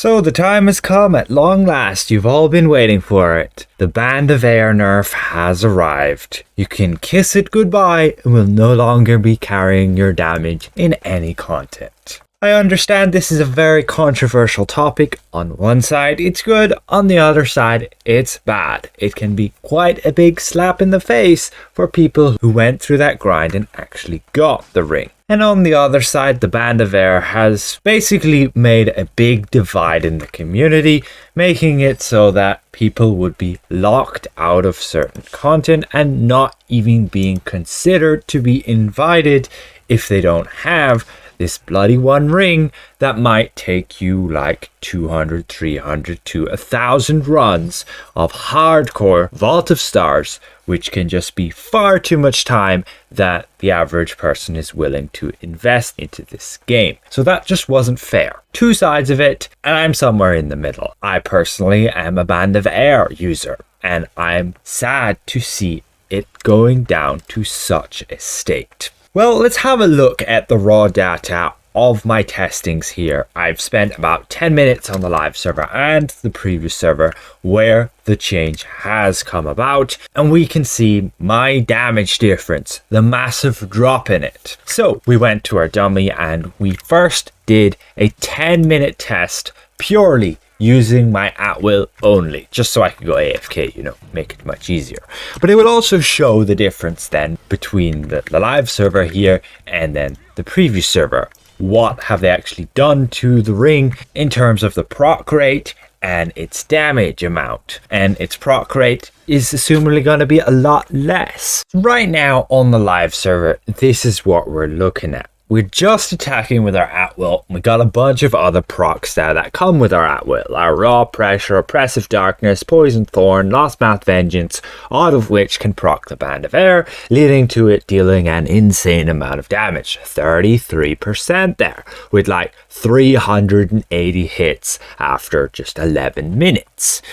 So the time has come at long last. You've all been waiting for it. The Band of Air nerf has arrived. You can kiss it goodbye and will no longer be carrying your damage in any content. I understand this is a very controversial topic. On one side, it's good. On the other side, it's bad. It can be quite a big slap in the face for people who went through that grind and actually got the ring. And on the other side, the Band of Air has basically made a big divide in the community, making it so that people would be locked out of certain content and not even being considered to be invited if they don't have this bloody one ring that might take you like 200, 300 to 1,000 runs of hardcore Vault of Stars, which can just be far too much time that the average person is willing to invest into this game. So that just wasn't fair. Two sides of it, and I'm somewhere in the middle. I personally am a Band of Air user, and I'm sad to see it going down to such a state. Well, let's have a look at the raw data of my testings here. I've spent about 10 minutes on the live server and the preview server where the change has come about, and we can see my damage difference, the massive drop in it. So we went to our dummy and we first did a 10-minute test purely using my at will only, just so I could go AFK, make it much easier. But it will also show the difference then between the live server here and then the preview server. What have they actually done to the ring in terms of the proc rate and its damage amount? And its proc rate is assumably going to be a lot less. Right now on the live server, this is what we're looking at. We're just attacking with our at-will. We got a bunch of other procs now that come with our at-will. Our Raw Pressure, Oppressive Darkness, Poison Thorn, Lost Mouth Vengeance, all of which can proc the Band of Air, leading to it dealing an insane amount of damage. 33% there, with like 380 hits after just 11 minutes.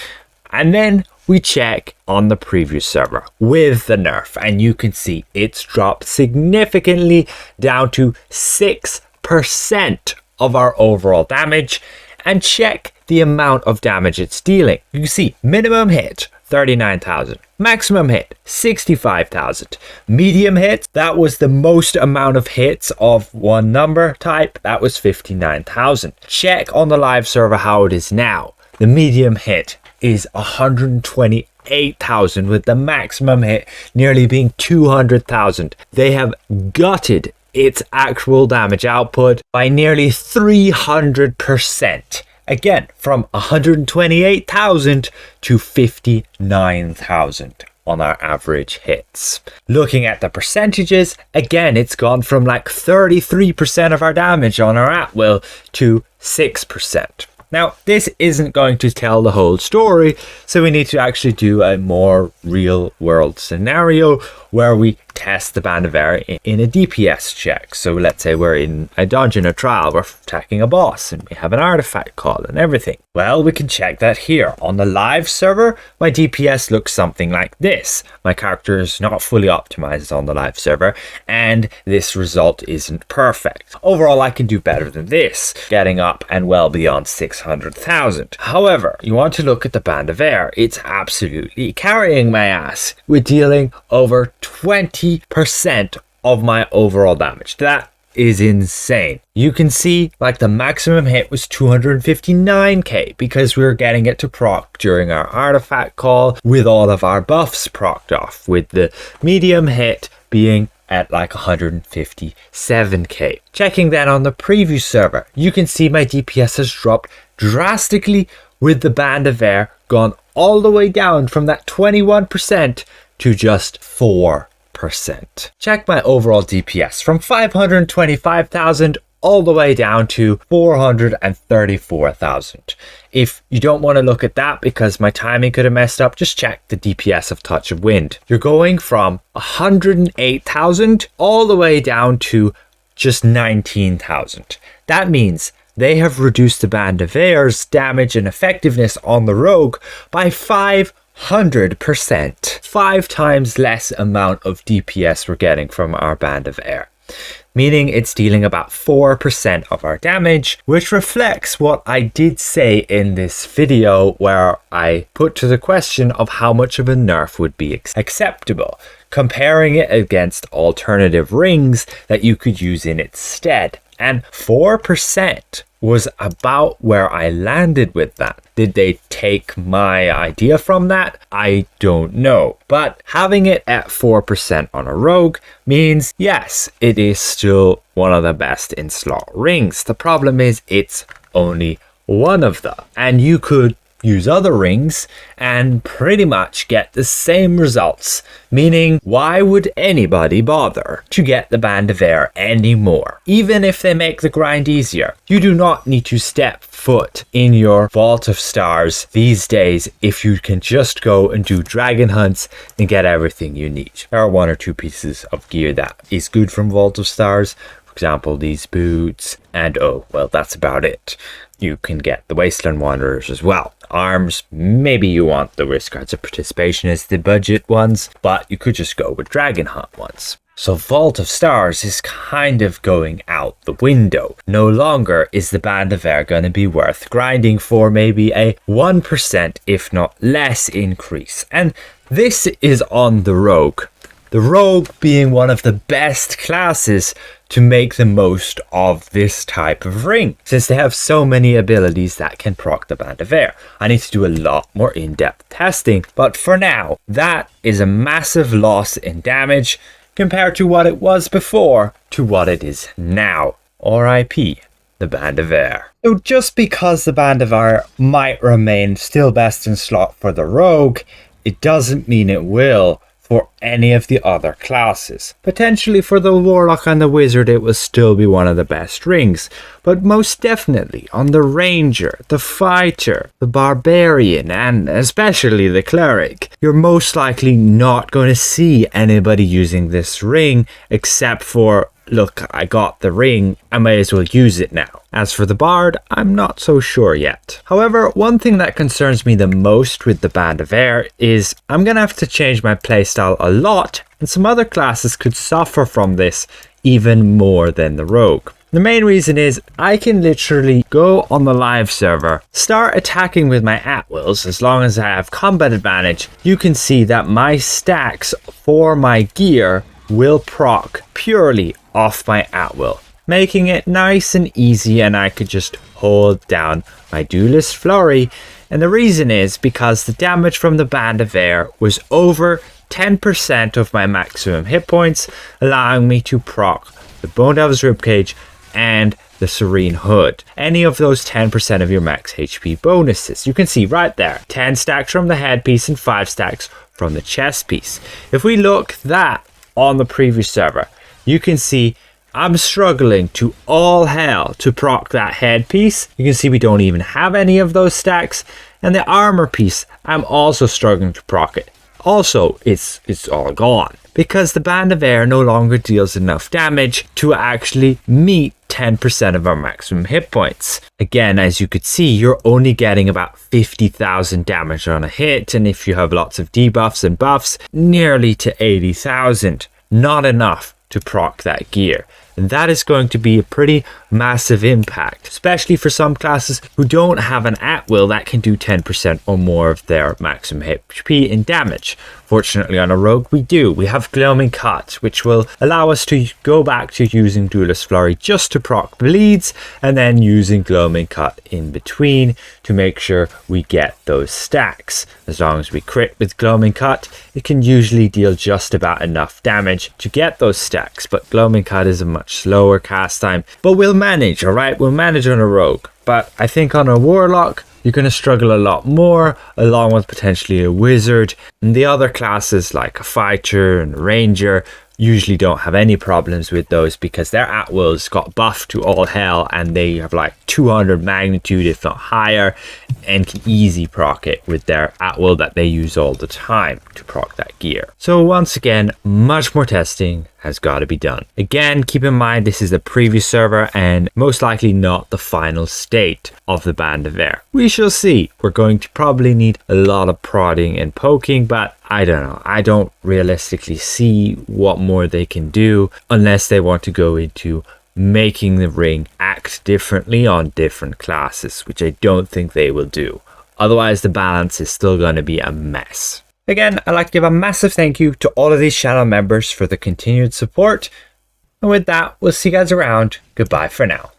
And then we check on the preview server with the nerf, and you can see it's dropped significantly down to 6% of our overall damage. And check the amount of damage it's dealing. You can see minimum hit 39,000, maximum hit 65,000, medium hit, that was the most amount of hits of one number type, that was 59,000. Check on the live server how it is now. The medium hit is 128,000, with the maximum hit nearly being 200,000. They have gutted its actual damage output by nearly 300%. Again, from 128,000 to 59,000 on our average hits. Looking at the percentages, again, it's gone from like 33% of our damage on our at-will to 6%. Now, this isn't going to tell the whole story, so we need to actually do a more real-world scenario where we test the Band of Air in a DPS check. So let's say we're in a dungeon or trial, we're attacking a boss, and we have an artifact call and everything. Well, we can check that here. On the live server, my DPS looks something like this. My character is not fully optimized on the live server, and this result isn't perfect. Overall, I can do better than this, getting up and well beyond 600,000. However, you want to look at the Band of Air. It's absolutely carrying my ass. We're dealing over 20% of my overall damage. That is insane. You can see like the maximum hit was 259k because we were getting it to proc during our artifact call with all of our buffs procced off, with the medium hit being at like 157k. Checking then on the preview server, you can see my DPS has dropped drastically, with the Band of Air gone all the way down from that 21% to just 4%. Check my overall DPS from 525,000 all the way down to 434,000. If you don't want to look at that because my timing could have messed up, just check the DPS of Touch of Wind. You're going from 108,000 all the way down to just 19,000. That means they have reduced the Band of Air's damage and effectiveness on the rogue by 500%. 5 times less amount of DPS we're getting from our Band of Air. meaning it's dealing about 4% of our damage, which reflects what I did say in this video where I put to the question of how much of a nerf would be acceptable, comparing it against alternative rings that you could use in its stead. And 4% was about where I landed with that. Did they take my idea from that? I don't know. But having it at 4% on a rogue means, yes, it is still one of the best in slot rings. The problem is it's only one of them. And you could use other rings and pretty much get the same results, meaning why would anybody bother to get the Band of Air anymore? Even if they make the grind easier, you do not need to step foot in your Vault of Stars these days if you can just go and do dragon hunts and get everything you need. There are 1 or 2 pieces of gear that is good from Vault of Stars. For example, these boots, and oh, well, that's about it. You can get the Wasteland Wanderers as well. Arms, maybe you want the Risk Cards of Participation as the budget ones, but you could just go with Dragon Hunt ones. So Vault of Stars is kind of going out the window. No longer is the Band of Air going to be worth grinding for maybe a 1%, if not less, increase. And this is on the Rogue. The Rogue being one of the best classes to make the most of this type of ring, since they have so many abilities that can proc the Band of Air. I need to do a lot more in-depth testing, but for now, that is a massive loss in damage compared to what it was before to what it is now. R.I.P. the Band of Air. So just because the Band of Air might remain still best in slot for the Rogue, it doesn't mean it will for any of the other classes. Potentially for the Warlock and the Wizard it will still be one of the best rings, but most definitely on the Ranger, the Fighter, the Barbarian, and especially the Cleric, you're most likely not going to see anybody using this ring except for, look, I got the ring, I may as well use it now. As for the Bard, I'm not so sure yet. However, one thing that concerns me the most with the Band of Air is I'm gonna have to change my playstyle a lot, and some other classes could suffer from this even more than the Rogue. The main reason is I can literally go on the live server, start attacking with my at-wills. As long as I have combat advantage, you can see that my stacks for my gear will proc purely off my at-will, making it nice and easy, and I could just hold down my Duelist Flurry. And the reason is because the damage from the Band of Air was over 10% of my maximum hit points, allowing me to proc the Bone Devil's Ribcage and the Serene Hood. Any of those 10% of your max HP bonuses. You can see right there, 10 stacks from the headpiece and 5 stacks from the chest piece. If we look that on the preview server, you can see I'm struggling to all hell to proc that headpiece. You can see we don't even have any of those stacks. And the armor piece, I'm also struggling to proc it. Also, it's all gone, because the Band of Air no longer deals enough damage to actually meet 10% of our maximum hit points. Again, as you could see, you're only getting about 50,000 damage on a hit, and if you have lots of debuffs and buffs, nearly to 80,000. Not enough to proc that gear. And that is going to be a pretty massive impact, especially for some classes who don't have an at-will that can do 10% or more of their maximum HP in damage. Fortunately on a Rogue we do. We have Gloaming Cut, which will allow us to go back to using Duelist Flurry just to proc bleeds, and then using Gloaming Cut in between to make sure we get those stacks. As long as we crit with Gloaming Cut, it can usually deal just about enough damage to get those stacks, but Gloaming Cut is a much slower cast time. But we'll manage, alright? We'll manage on a Rogue. But I think on a Warlock, you're going to struggle a lot more, along with potentially a Wizard. And the other classes like a Fighter and a Ranger usually don't have any problems with those, because their at-wills got buffed to all hell and they have like 200 magnitude if not higher, and can easy proc it with their at-will that they use all the time to proc that gear. So once again, much more testing has got to be done. Again, keep in mind this is the preview server and most likely not the final state of the Band of Air. We shall see. We're going to probably need a lot of prodding and poking, but I don't know. I don't realistically see what more they can do unless they want to go into making the ring act differently on different classes, which I don't think they will do. Otherwise, the balance is still going to be a mess. Again, I'd like to give a massive thank you to all of these channel members for the continued support. And with that, we'll see you guys around. Goodbye for now.